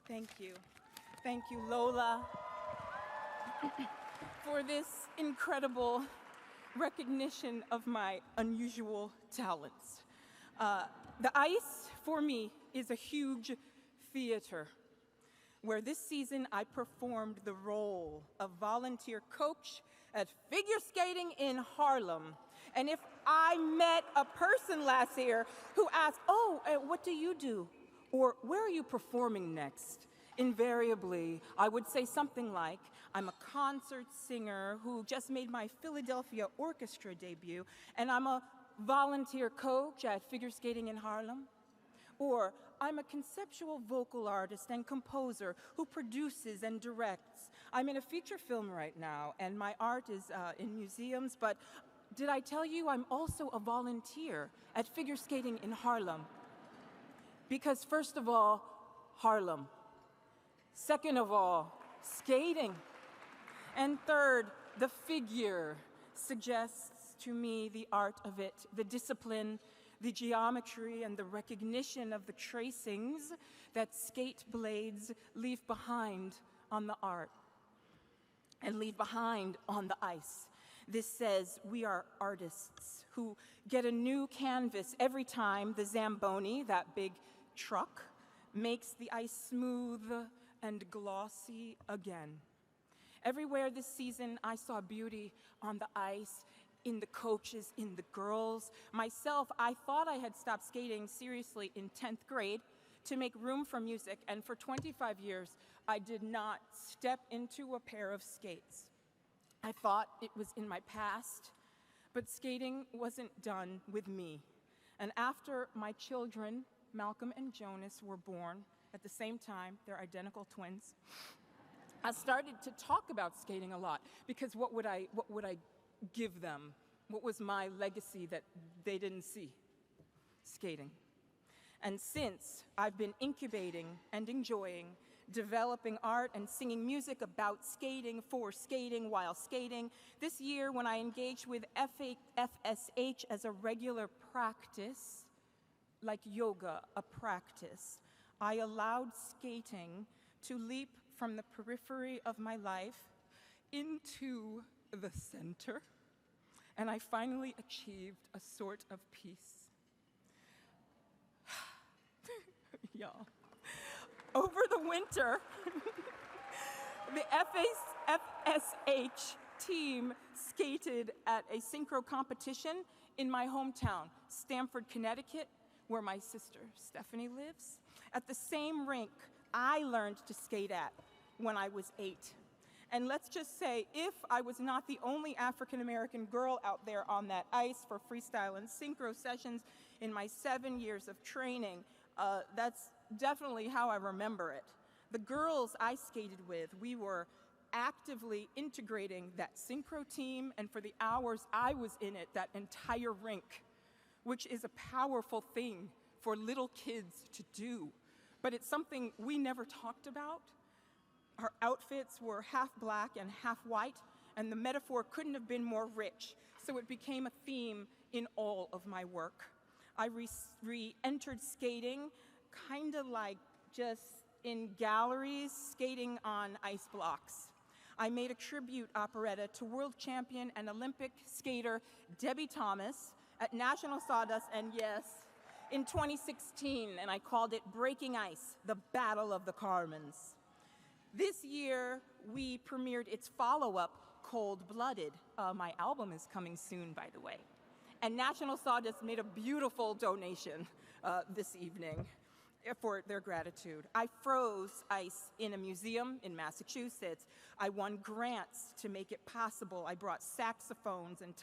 Thank you. Thank you, Lola, for this incredible recognition of my unusual talents. The ice, for me, is a huge theater where this season I performed the role of volunteer coach at figure skating in Harlem. And if I met a person last year who asked, oh, what do you do? Or where are you performing next? Invariably, I would say something like, I'm a concert singer who just made my Philadelphia orchestra debut, and I'm a volunteer coach at figure skating in Harlem. Or I'm a conceptual vocal artist and composer who produces and directs. I'm in a feature film right now, and my art is in museums, but did I tell you I'm also a volunteer at figure skating in Harlem? Because first of all, Harlem. Second of all, skating. And third, the figure suggests to me the art of it, the discipline, the geometry, and the recognition of the tracings that skate blades leave behind on the art and leave behind on the ice. This says we are artists who get a new canvas every time the Zamboni, that big truck, makes the ice smooth and glossy again. Everywhere this season, I saw beauty on the ice, in the coaches, in the girls. Myself, I thought I had stopped skating seriously in 10th grade to make room for music, and for 25 years, I did not step into a pair of skates. I thought it was in my past, but skating wasn't done with me. And after my children, Malcolm and Jonas, were born at the same time, they're identical twins, I started to talk about skating a lot, because what would I give them? What was my legacy that they didn't see? Skating. And since I've been incubating and enjoying developing art and singing music about skating, for skating, while skating, this year when I engaged with FSH as a regular practice, like yoga, a practice, I allowed skating to leap from the periphery of my life into the center, and I finally achieved a sort of peace. Y'all. Over the winter, the FSH team skated at a synchro competition in my hometown, Stamford, Connecticut, where my sister Stephanie lives, at the same rink I learned to skate at when I was 8. And let's just say, if I was not the only African-American girl out there on that ice for freestyle and synchro sessions in my 7 years of training, that's definitely how I remember it. The girls I skated with, we were actively integrating that synchro team, and for the hours I was in it, that entire rink, which is a powerful thing for little kids to do. But it's something we never talked about. Our outfits were half black and half white, and the metaphor couldn't have been more rich, so it became a theme in all of my work. I re-entered skating kind of like just in galleries, skating on ice blocks. I made a tribute operetta to world champion and Olympic skater Debbie Thomas at National Sawdust, and yes, in 2016, and I called it Breaking Ice, the Battle of the Carmens. This year, we premiered its follow-up, Cold-Blooded. My album is coming soon, by the way. And National Sawdust made a beautiful donation this evening for their gratitude. I froze ice in a museum in Massachusetts. I won grants to make it possible. I brought saxophones and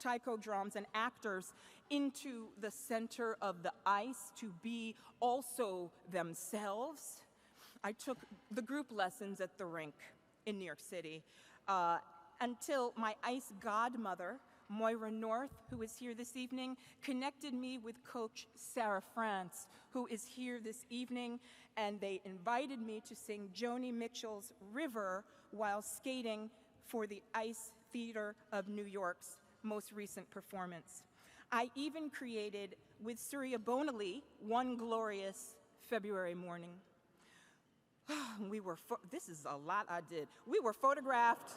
taiko drums and actors into the center of the ice to be also themselves. I took the group lessons at the rink in New York City until my ice godmother, Moira North, who is here this evening, connected me with Coach Sarah France, who is here this evening, and they invited me to sing Joni Mitchell's River while skating for the Ice Theater of New York's most recent performance. I even created with Surya Bonaly, One Glorious February Morning. This is a lot I did. We were photographed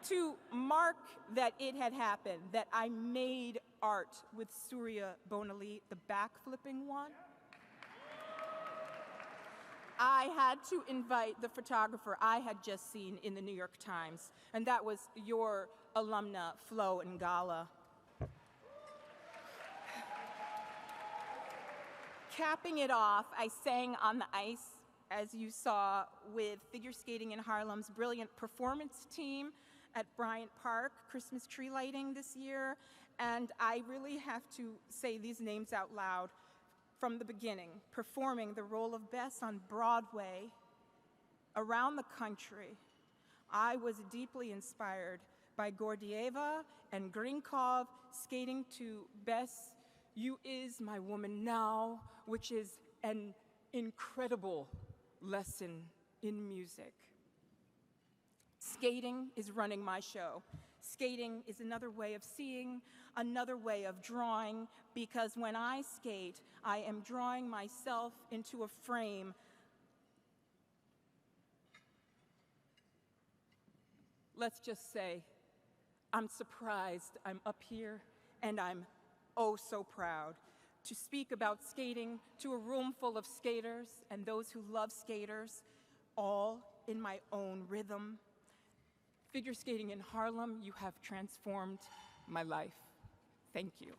to mark that it had happened, that I made art with Surya Bonaly, the back-flipping one. I had to invite the photographer I had just seen in the New York Times, and that was your alumna, Flo and Gala. Capping it off, I sang on the ice, as you saw, with figure skating in Harlem's brilliant performance team at Bryant Park, Christmas tree lighting this year, and I really have to say these names out loud from the beginning. Performing the role of Bess on Broadway, around the country, I was deeply inspired by Gordieva and Grinkov skating to Bess, You Is My Woman Now, which is an incredible lesson in music. Skating is running my show. Skating is another way of seeing, another way of drawing, because when I skate, I am drawing myself into a frame. Let's just say, I'm surprised I'm up here, and I'm oh so proud to speak about skating to a room full of skaters and those who love skaters, all in my own rhythm. Figure skating in Harlem, you have transformed my life. Thank you.